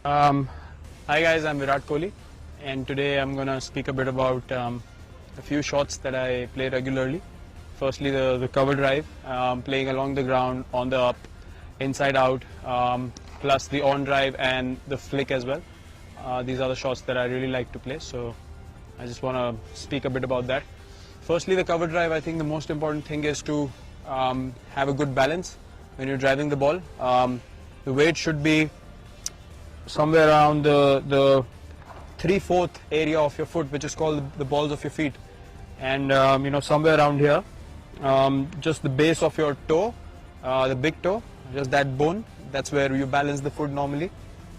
Um, Hi guys, I'm Virat Kohli, and today I'm gonna speak a bit about a few shots that I play regularly. Firstly, the cover drive, playing along the ground, on the up, inside out, plus the on drive and the flick as well. These are the shots that I really like to play, so I just want to speak a bit about that. Firstly, the cover drive, I think the most important thing is to have a good balance when you're driving the ball. The weight should be somewhere around the 3/4 area of your foot, which is called the balls of your feet, and somewhere around here, just the base of your toe, the big toe, just that bone, that's where you balance the foot normally.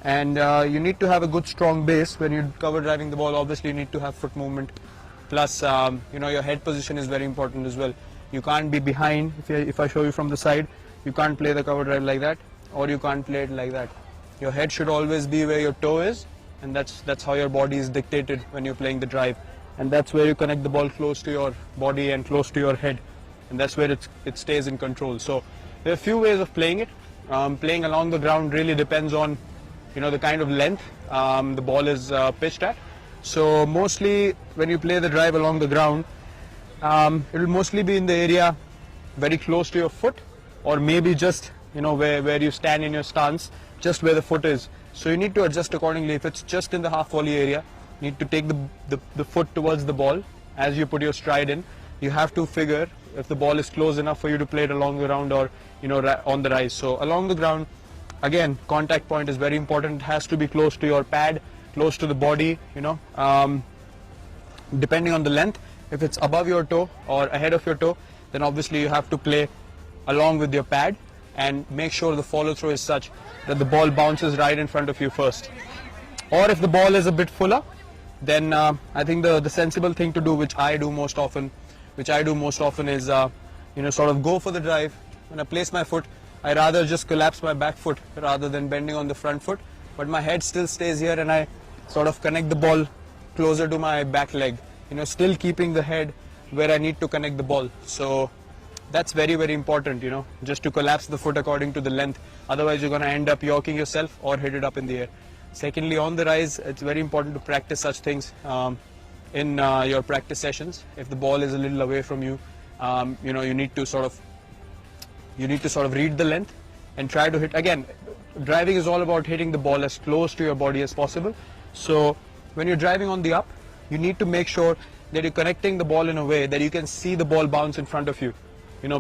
And you need to have a good strong base when you're cover driving the ball. Obviously you need to have foot movement, plus your head position is very important as well. You can't be behind. If I show you from the side, you can't play the cover drive like that, or you can't play it like that. Your head should always be where your toe is, and that's how your body is dictated when you're playing the drive, and that's where you connect the ball close to your body and close to your head, and that's where it stays in control. So there are a few ways of playing it. Playing along the ground really depends on the kind of length the ball is pitched at. So mostly when you play the drive along the ground, it will mostly be in the area very close to your foot, or maybe just where you stand in your stance, just where the foot is. So you need to adjust accordingly. If it's just in the half volley area, you need to take the foot towards the ball as you put your stride in. You have to figure if the ball is close enough for you to play it along the ground, or on the rise. So along the ground, again, contact point is very important. It has to be close to your pad, close to the body, depending on the length. If it's above your toe or ahead of your toe, then obviously you have to play along with your pad and make sure the follow through is such that the ball bounces right in front of you first. Or if the ball is a bit fuller, then I think the sensible thing to do, which I do most often is sort of go for the drive. When I place my foot, I rather just collapse my back foot rather than bending on the front foot, but my head still stays here, and I sort of connect the ball closer to my back leg, still keeping the head where I need to connect the ball. So that's very, very important, just to collapse the foot according to the length. Otherwise you're going to end up yorking yourself or hit it up in the air. Secondly, on the rise, it's very important to practice such things in your practice sessions. If the ball is a little away from you, you need to sort of read the length and try to hit. Again, driving is all about hitting the ball as close to your body as possible. So when you're driving on the up, you need to make sure that you're connecting the ball in a way that you can see the ball bounce in front of you,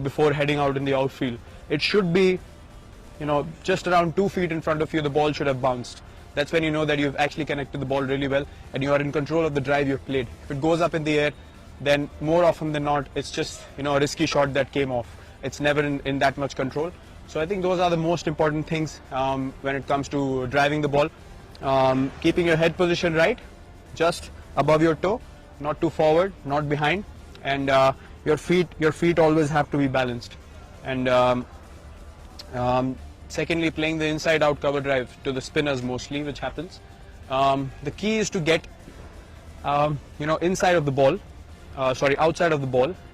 before heading out in the outfield. It should be, just around 2 feet in front of you, the ball should have bounced. That's when you know that you've actually connected the ball really well and you are in control of the drive you've played. If it goes up in the air, then more often than not, it's just, a risky shot that came off. It's never in that much control. So I think those are the most important things when it comes to driving the ball. Keeping your head position right, just above your toe, not too forward, not behind, and your feet always have to be balanced. And secondly, playing the inside out cover drive to the spinners mostly, which happens. The key is to get outside of the ball,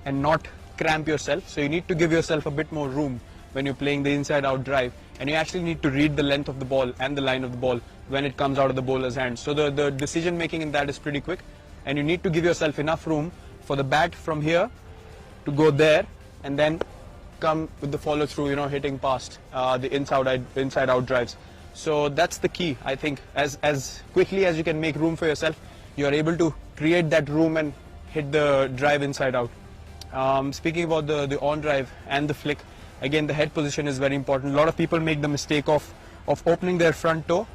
and not cramp yourself. So you need to give yourself a bit more room when you're playing the inside out drive, and you actually need to read the length of the ball and the line of the ball when it comes out of the bowler's hand. So the decision making in that is pretty quick, and you need to give yourself enough room for the bat from here to go there, and then come with the follow through, hitting past the inside out drives. So that's the key. I think as quickly as you can make room for yourself, you are able to create that room and hit the drive inside out. Speaking about the on drive and the flick, again, the head position is very important. A lot of people make the mistake of opening their front toe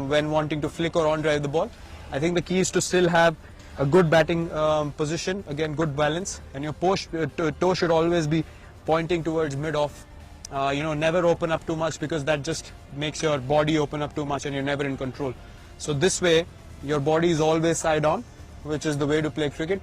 when wanting to flick or on drive the ball. I think the key is to still have a good batting position, again, good balance, and your toe should always be pointing towards mid-off. Never open up too much, because that just makes your body open up too much and you're never in control. So this way, your body is always side on, which is the way to play cricket.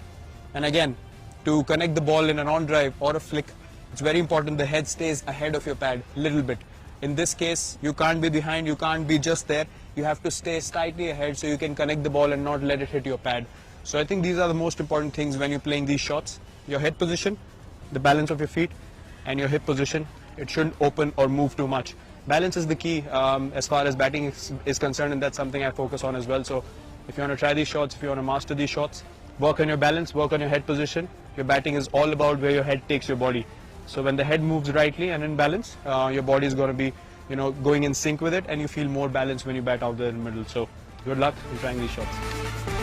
And again, to connect the ball in an on drive or a flick, it's very important the head stays ahead of your pad a little bit. In this case, you can't be behind, you can't be just there. You have to stay slightly ahead so you can connect the ball and not let it hit your pad. So I think these are the most important things when you're playing these shots. Your head position, the balance of your feet, and your hip position. It shouldn't open or move too much. balance is the key as far as batting is concerned, and that's something I focus on as well. So if you want to try these shots, if you want to master these shots, work on your balance, work on your head position. Your batting is all about where your head takes your body. So when the head moves rightly and in balance, your body is going to be, going in sync with it, and you feel more balanced when you bat out there in the middle. So good luck in trying these shots.